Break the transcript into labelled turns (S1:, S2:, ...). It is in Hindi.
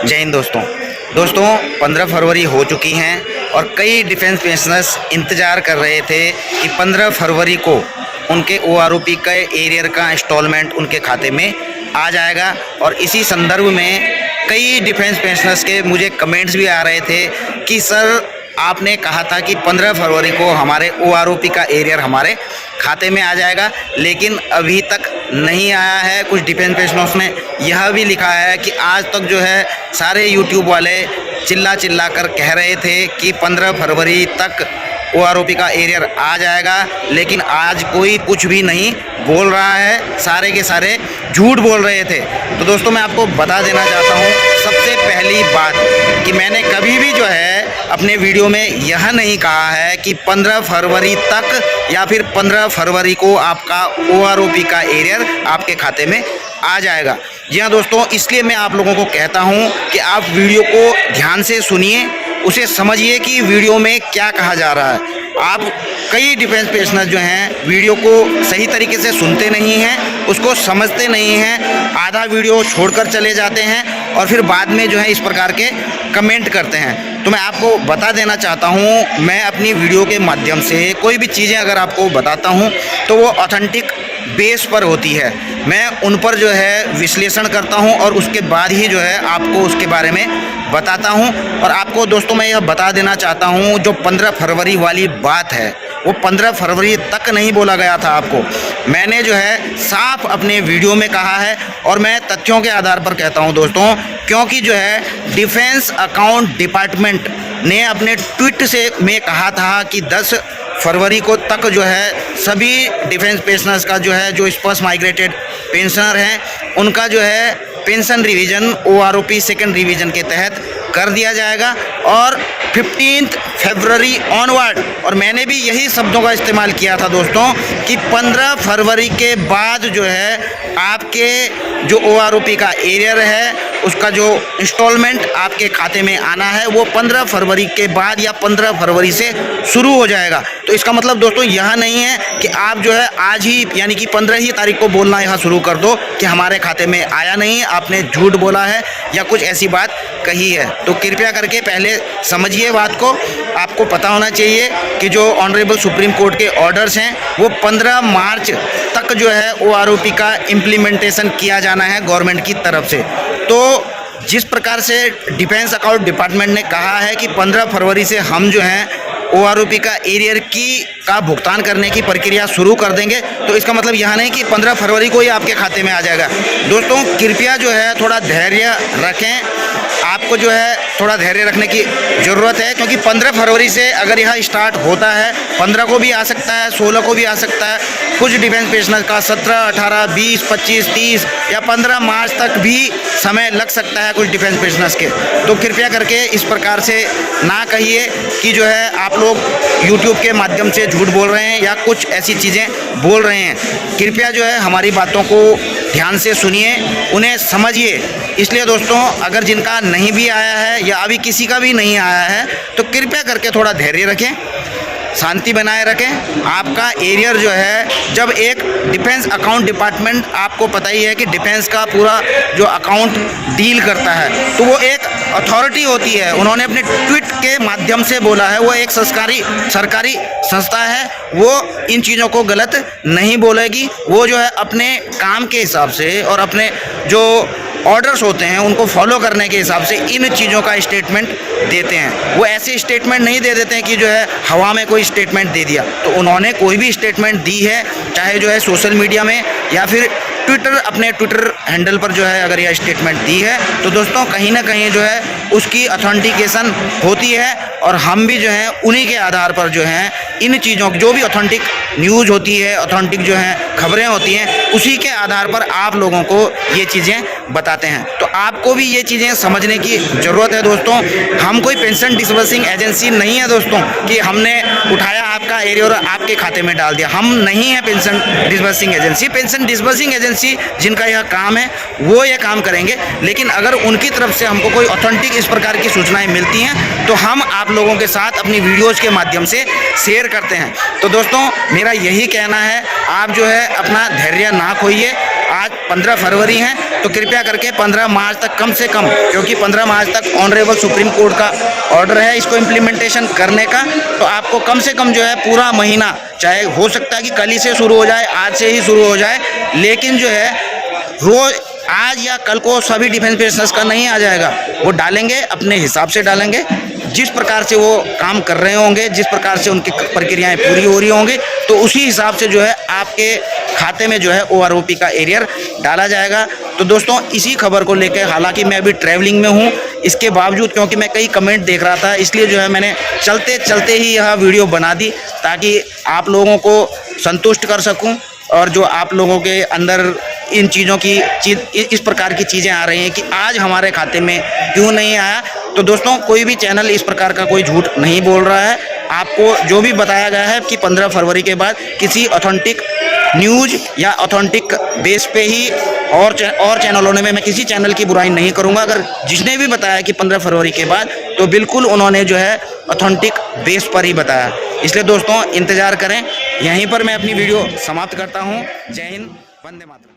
S1: जय हिंद दोस्तों 15 फरवरी हो चुकी हैं और कई डिफेंस पेंशनर्स इंतज़ार कर रहे थे कि 15 फरवरी को उनके OROP का एरियर का इंस्टॉलमेंट उनके खाते में आ जाएगा। और इसी संदर्भ में कई डिफेंस पेंशनर्स के मुझे कमेंट्स भी आ रहे थे कि सर आपने कहा था कि 15 फरवरी को हमारे OROP का एरियर हमारे खाते में आ जाएगा, लेकिन अभी तक नहीं आया है। कुछ डिफेंस पेंशनर्स में यह भी लिखा है कि आज तक जो है सारे यूट्यूब वाले चिल्ला कर कह रहे थे कि 15 फरवरी तक OROP का एरियर आ जाएगा, लेकिन आज कोई कुछ भी नहीं बोल रहा है, सारे के सारे झूठ बोल रहे थे। तो दोस्तों मैं आपको बता देना चाहता हूँ सबसे पहली बात कि मैंने कभी भी जो है अपने वीडियो में यह नहीं कहा है कि 15 फरवरी तक या फिर 15 फरवरी को आपका OROP का एरियर आपके खाते में आ जाएगा। जी हाँ दोस्तों, इसलिए मैं आप लोगों को कहता हूँ कि आप वीडियो को ध्यान से सुनिए, उसे समझिए कि वीडियो में क्या कहा जा रहा है। आप कई डिफेंस पेंशनर जो हैं वीडियो को सही तरीके से सुनते नहीं हैं, उसको समझते नहीं हैं, आधा वीडियो छोड़कर चले जाते हैं और फिर बाद में जो है इस प्रकार के कमेंट करते हैं। तो मैं आपको बता देना चाहता हूँ, मैं अपनी वीडियो के माध्यम से कोई भी चीज़ें अगर आपको बताता हूँ तो वो ऑथेंटिक बेस पर होती है। मैं उन पर जो है विश्लेषण करता हूं और उसके बाद ही जो है आपको उसके बारे में बताता हूं। और आपको दोस्तों मैं यह बता देना चाहता हूं, जो 15 फरवरी वाली बात है वो 15 फरवरी तक नहीं बोला गया था आपको। मैंने जो है साफ अपने वीडियो में कहा है और मैं तथ्यों के आधार पर कहता हूं दोस्तों, क्योंकि जो है डिफेंस अकाउंट डिपार्टमेंट ने अपने ट्वीट से में कहा था कि 10 फरवरी को तक जो है सभी डिफेंस पेंशनर्स का जो है जो स्पर्श माइग्रेटेड पेंशनर हैं उनका जो है pension revision OROP second revision के तहत कर दिया जाएगा और 15 फरवरी ऑनवर्ड। और मैंने भी यही शब्दों का इस्तेमाल किया था दोस्तों कि 15 फरवरी के बाद जो है आपके जो OROP का एरियर है उसका जो इंस्टॉलमेंट आपके खाते में आना है वो 15 फरवरी के बाद या 15 फरवरी से शुरू हो जाएगा। तो इसका मतलब दोस्तों यह नहीं है कि आप जो है आज ही यानी कि 15 ही तारीख को बोलना यहाँ शुरू कर दो कि हमारे खाते में आया नहीं, आपने झूठ बोला है या कुछ ऐसी बात कही है। तो कृपया करके पहले समझिए बात को। आपको पता होना चाहिए कि जो ऑनरेबल सुप्रीम कोर्ट के ऑर्डर्स हैं वो 15 मार्च तक जो है OROP का इम्प्लीमेंटेशन किया जाना है गवर्नमेंट की तरफ से। तो जिस प्रकार से डिफेंस अकाउंट डिपार्टमेंट ने कहा है कि 15 फरवरी से हम जो हैं OROP का एरियर का भुगतान करने की प्रक्रिया शुरू कर देंगे, तो इसका मतलब यह नहीं कि 15 फरवरी को ही आपके खाते में आ जाएगा। दोस्तों कृपया जो है थोड़ा धैर्य रखें, आपको जो है थोड़ा धैर्य रखने की ज़रूरत है, क्योंकि 15 फरवरी से अगर यह स्टार्ट होता है 15 को भी आ सकता है, 16 को भी आ सकता है, कुछ डिफेंस पेंशनर का 17, 18, 20, 25, 30 या 15 मार्च तक भी समय लग सकता है कुछ डिफेंस पेंशनर्स के। तो कृपया करके इस प्रकार से ना कहिए कि जो है आप लोग यूट्यूब के माध्यम से झूठ बोल रहे हैं या कुछ ऐसी चीज़ें बोल रहे हैं। कृपया जो है हमारी बातों को ध्यान से सुनिए, उन्हें समझिए। इसलिए दोस्तों अगर जिनका नहीं भी आया है या अभी किसी का भी नहीं आया है तो कृपया करके थोड़ा धैर्य रखें, शांति बनाए रखें। आपका एरियर जो है जब एक डिफेंस अकाउंट डिपार्टमेंट, आपको पता ही है कि डिफेंस का पूरा जो अकाउंट डील करता है तो वो एक अथॉरिटी होती है। उन्होंने अपने ट्वीट के माध्यम से बोला है, वो एक सरकारी संस्था है, वो इन चीज़ों को गलत नहीं बोलेगी। वो जो है अपने काम के हिसाब से और अपने जो ऑर्डर्स होते हैं उनको फॉलो करने के हिसाब से इन चीज़ों का स्टेटमेंट देते हैं। वो ऐसे स्टेटमेंट नहीं दे देते हैं कि जो है हवा में कोई स्टेटमेंट दे दिया। तो उन्होंने कोई भी स्टेटमेंट दी है, चाहे जो है सोशल मीडिया में या फिर अपने ट्विटर हैंडल पर जो है अगर यह स्टेटमेंट दी है तो दोस्तों कहीं ना कहीं जो है उसकी ऑथेंटिकेशन होती है और हम भी जो है उन्हीं के आधार पर जो है इन चीज़ों की जो भी ऑथेंटिक न्यूज़ होती है, ऑथेंटिक जो है खबरें होती हैं, उसी के आधार पर आप लोगों को ये चीज़ें बताते हैं। तो आपको भी ये चीज़ें समझने की ज़रूरत है दोस्तों। हम कोई पेंशन डिसबर्सिंग एजेंसी नहीं है दोस्तों कि हमने उठाया आपका एरियर और आपके खाते में डाल दिया। हम नहीं है pension disbursing agency. Pension disbursing agency जिनका यह काम है वो ये काम करेंगे, लेकिन अगर उनकी तरफ से हमको कोई ऑथेंटिक इस प्रकार की सूचनाएं मिलती हैं तो हम आप लोगों के साथ अपनी वीडियोज़ के माध्यम से शेयर करते हैं। तो दोस्तों मेरा यही कहना है, आप जो है अपना धैर्य ना खोइए। आज आज 15 फरवरी है, तो कृपया करके 15 मार्च तक कम से कम, क्योंकि 15 मार्च तक ऑनरेबल सुप्रीम कोर्ट का ऑर्डर है इसको इम्प्लीमेंटेशन करने का, तो आपको कम से कम जो है पूरा महीना, चाहे हो सकता है कि कल ही से शुरू हो जाए, आज से ही शुरू हो जाए, लेकिन जो है रोज आज या कल को सभी डिफेंस पेंशनर्स का नहीं आ जाएगा, वो डालेंगे अपने हिसाब से डालेंगे, जिस प्रकार से वो काम कर रहे होंगे, जिस प्रकार से उनकी प्रक्रियाएं पूरी हो रही होंगी, तो उसी हिसाब से जो है आपके खाते में जो है OROP का एरियर डाला जाएगा। तो दोस्तों इसी खबर को लेकर, हालांकि मैं अभी ट्रैवलिंग में हूँ, इसके बावजूद क्योंकि मैं कई कमेंट देख रहा था, इसलिए जो है मैंने चलते चलते ही यह वीडियो बना दी ताकि आप लोगों को संतुष्ट कर सकूँ, और जो आप लोगों के अंदर इन चीज़ों की इस प्रकार की चीज़ें आ रही हैं कि आज हमारे खाते में क्यों नहीं आया। तो दोस्तों कोई भी चैनल इस प्रकार का कोई झूठ नहीं बोल रहा है, आपको जो भी बताया गया है कि 15 फरवरी के बाद किसी ऑथेंटिक न्यूज़ या ऑथेंटिक बेस पे ही, और चैनलों में मैं किसी चैनल की बुराई नहीं करूंगा, अगर जिसने भी बताया कि 15 फरवरी के बाद, तो बिल्कुल उन्होंने जो है ऑथेंटिक बेस पर ही बताया। इसलिए दोस्तों इंतज़ार करें, यहीं पर मैं अपनी वीडियो समाप्त करता हूं। जय हिंद, वंदे मातरम।